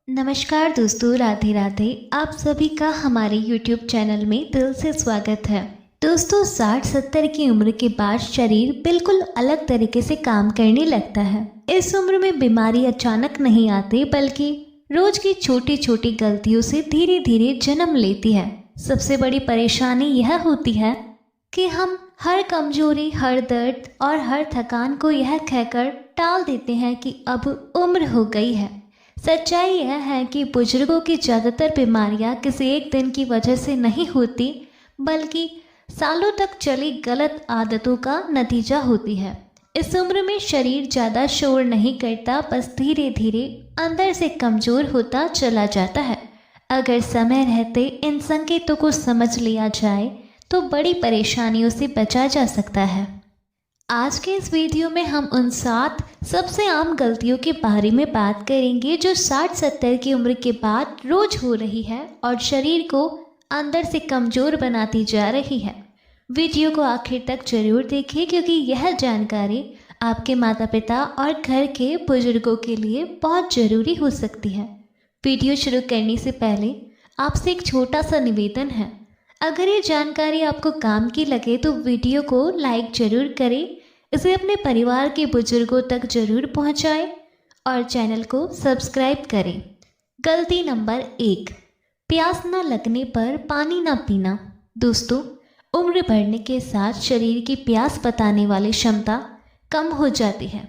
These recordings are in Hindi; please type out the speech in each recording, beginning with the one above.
नमस्कार दोस्तों, राधे राधे। आप सभी का हमारे YouTube चैनल में दिल से स्वागत है। दोस्तों, 60-70 की उम्र के बाद शरीर बिल्कुल अलग तरीके से काम करने लगता है। इस उम्र में बीमारी अचानक नहीं आती, बल्कि रोज की छोटी छोटी गलतियों से धीरे धीरे जन्म लेती है। सबसे बड़ी परेशानी यह होती है कि हम हर कमजोरी, हर दर्द और हर थकान को यह कहकर टाल देते हैं कि अब उम्र हो गई है। सच्चाई यह है कि बुजुर्गों की ज़्यादातर बीमारियां किसी एक दिन की वजह से नहीं होती, बल्कि सालों तक चली गलत आदतों का नतीजा होती है। इस उम्र में शरीर ज़्यादा शोर नहीं करता, बस धीरे धीरे अंदर से कमज़ोर होता चला जाता है। अगर समय रहते इन संकेतों को समझ लिया जाए तो बड़ी परेशानियों से बचा जा सकता है। आज के इस वीडियो में हम उन 7 सबसे आम गलतियों के बारे में बात करेंगे जो 60-70 की उम्र के बाद रोज हो रही है और शरीर को अंदर से कमज़ोर बनाती जा रही है। वीडियो को आखिर तक जरूर देखें, क्योंकि यह जानकारी आपके माता पिता और घर के बुजुर्गों के लिए बहुत ज़रूरी हो सकती है। वीडियो शुरू करने से पहले आपसे एक छोटा सा निवेदन है। अगर ये जानकारी आपको काम की लगे तो वीडियो को लाइक ज़रूर करें, इसे अपने परिवार के बुजुर्गों तक जरूर पहुंचाएं और चैनल को सब्सक्राइब करें। गलती नंबर 1, प्यास न लगने पर पानी न पीना। दोस्तों, उम्र बढ़ने के साथ शरीर की प्यास बताने वाली क्षमता कम हो जाती है।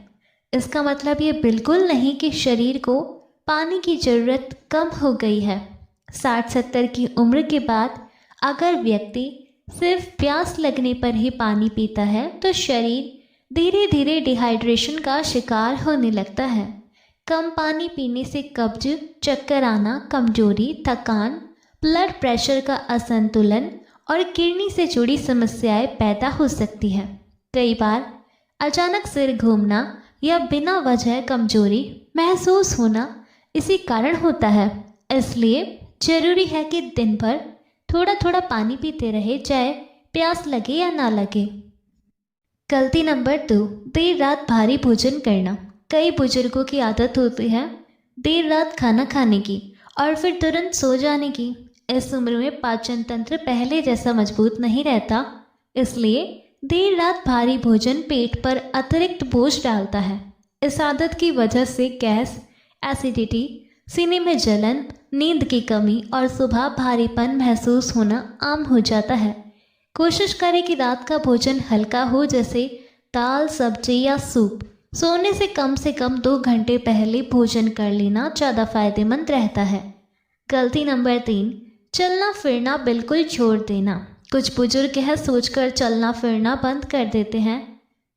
इसका मतलब ये बिल्कुल नहीं कि शरीर को पानी की ज़रूरत कम हो गई है। 60-70 की उम्र के बाद अगर व्यक्ति सिर्फ प्यास लगने पर ही पानी पीता है तो शरीर धीरे धीरे डिहाइड्रेशन का शिकार होने लगता है। कम पानी पीने से कब्ज, चक्कर आना, कमजोरी, थकान, ब्लड प्रेशर का असंतुलन और किडनी से जुड़ी समस्याएं पैदा हो सकती हैं। कई बार अचानक सिर घूमना या बिना वजह कमजोरी महसूस होना इसी कारण होता है। इसलिए जरूरी है कि दिन भर थोड़ा थोड़ा पानी पीते रहे, चाहे प्यास लगे या ना लगे। गलती नंबर 2, देर रात भारी भोजन करना। कई बुजुर्गों की आदत होती है देर रात खाना खाने की और फिर तुरंत सो जाने की। इस उम्र में पाचन तंत्र पहले जैसा मजबूत नहीं रहता, इसलिए देर रात भारी भोजन पेट पर अतिरिक्त बोझ डालता है। इस आदत की वजह से गैस, एसिडिटी, सीने में जलन, नींद की कमी और सुबह भारीपन महसूस होना आम हो जाता है। कोशिश करें कि रात का भोजन हल्का हो, जैसे दाल, सब्जी या सूप। सोने से कम 2 घंटे पहले भोजन कर लेना ज़्यादा फायदेमंद रहता है। गलती नंबर 3, चलना फिरना बिल्कुल छोड़ देना। कुछ बुजुर्ग यह सोचकर चलना फिरना बंद कर देते हैं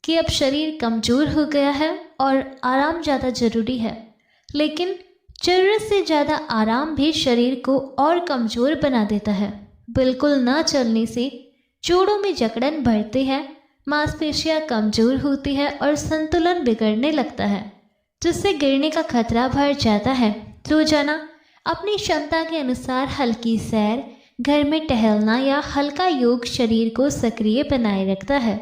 कि अब शरीर कमज़ोर हो गया है और आराम ज़्यादा ज़रूरी है, लेकिन ज़रूरत से ज़्यादा आराम भी शरीर को और कमज़ोर बना देता है। बिल्कुल न चलने से जोड़ों में जकड़न बढ़ती है, मांसपेशियां कमज़ोर होती है और संतुलन बिगड़ने लगता है, जिससे गिरने का खतरा बढ़ जाता है। रोजाना अपनी क्षमता के अनुसार हल्की सैर, घर में टहलना या हल्का योग शरीर को सक्रिय बनाए रखता है।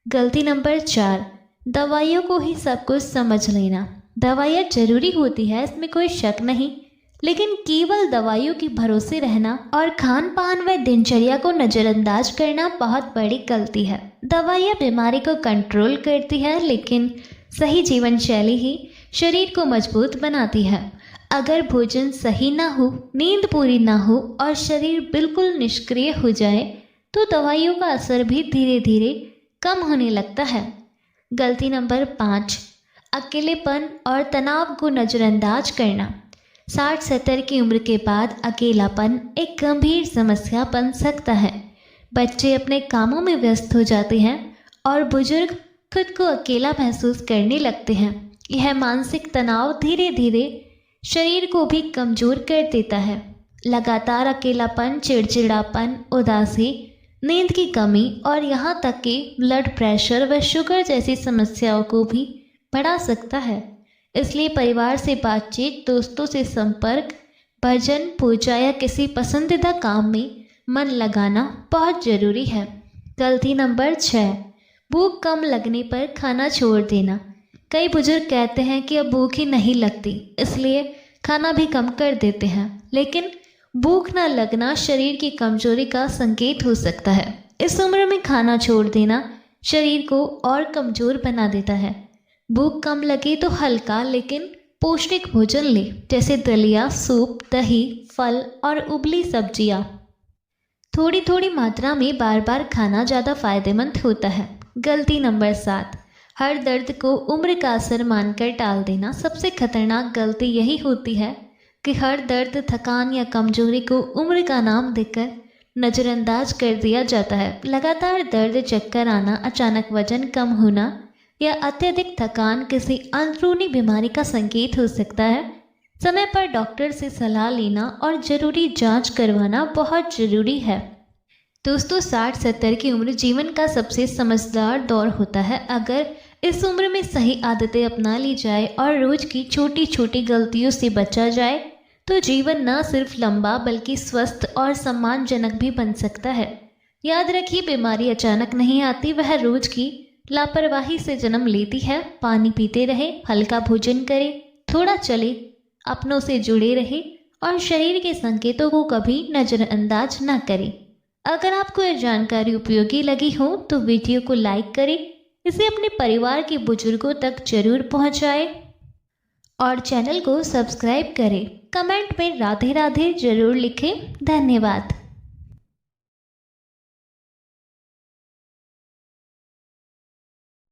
गलती नंबर 4, दवाइयों को ही सब कुछ समझ लेना। दवाइयाँ जरूरी होती है, इसमें कोई शक नहीं, लेकिन केवल दवाइयों के भरोसे रहना और खान पान व दिनचर्या को नज़रअंदाज करना बहुत बड़ी गलती है। दवाइयाँ बीमारी को कंट्रोल करती है, लेकिन सही जीवन शैली ही शरीर को मजबूत बनाती है। अगर भोजन सही ना हो, नींद पूरी ना हो और शरीर बिल्कुल निष्क्रिय हो जाए तो दवाइयों का असर भी धीरे धीरे कम होने लगता है। गलती नंबर 5, अकेलेपन और तनाव को नज़रअंदाज करना। 60-70 की उम्र के बाद अकेलापन एक गंभीर समस्या बन सकता है। बच्चे अपने कामों में व्यस्त हो जाते हैं और बुजुर्ग खुद को अकेला महसूस करने लगते हैं। यह मानसिक तनाव धीरे धीरे शरीर को भी कमज़ोर कर देता है। लगातार अकेलापन चिड़चिड़ापन, उदासी, नींद की कमी और यहाँ तक कि ब्लड प्रेशर व शुगर जैसी समस्याओं को भी बढ़ा सकता है। इसलिए परिवार से बातचीत, दोस्तों से संपर्क, भजन, पूजा या किसी पसंदीदा काम में मन लगाना बहुत ज़रूरी है। गलती नंबर 6, भूख कम लगने पर खाना छोड़ देना। कई बुजुर्ग कहते हैं कि अब भूख ही नहीं लगती, इसलिए खाना भी कम कर देते हैं, लेकिन भूख न लगना शरीर की कमजोरी का संकेत हो सकता है। इस उम्र में खाना छोड़ देना शरीर को और कमजोर बना देता है। भूख कम लगे तो हल्का लेकिन पौष्टिक भोजन ले, जैसे दलिया, सूप, दही, फल और उबली सब्जियां। थोड़ी थोड़ी मात्रा में बार बार खाना ज़्यादा फायदेमंद होता है। गलती नंबर 7, हर दर्द को उम्र का असर मानकर टाल देना। सबसे खतरनाक गलती यही होती है कि हर दर्द, थकान या कमजोरी को उम्र का नाम देकर नज़रअंदाज कर दिया जाता है। लगातार दर्द, चक्कर आना, अचानक वजन कम होना या अत्यधिक थकान किसी अंदरूनी बीमारी का संकेत हो सकता है। समय पर डॉक्टर से सलाह लेना और ज़रूरी जांच करवाना बहुत ज़रूरी है। दोस्तों, 60-70 की उम्र जीवन का सबसे समझदार दौर होता है। अगर इस उम्र में सही आदतें अपना ली जाए और रोज़ की छोटी छोटी गलतियों से बचा जाए तो जीवन न सिर्फ लंबा बल्कि स्वस्थ और सम्मानजनक भी बन सकता है। याद रखिए, बीमारी अचानक नहीं आती, वह रोज़ की लापरवाही से जन्म लेती है। पानी पीते रहे, हल्का भोजन करें, थोड़ा चले, अपनों से जुड़े रहे और शरीर के संकेतों को कभी नज़रअंदाज न करें। अगर आपको यह जानकारी उपयोगी लगी हो तो वीडियो को लाइक करें, इसे अपने परिवार के बुजुर्गों तक जरूर पहुंचाएं और चैनल को सब्सक्राइब करें। कमेंट में राधे राधे जरूर लिखें। धन्यवाद।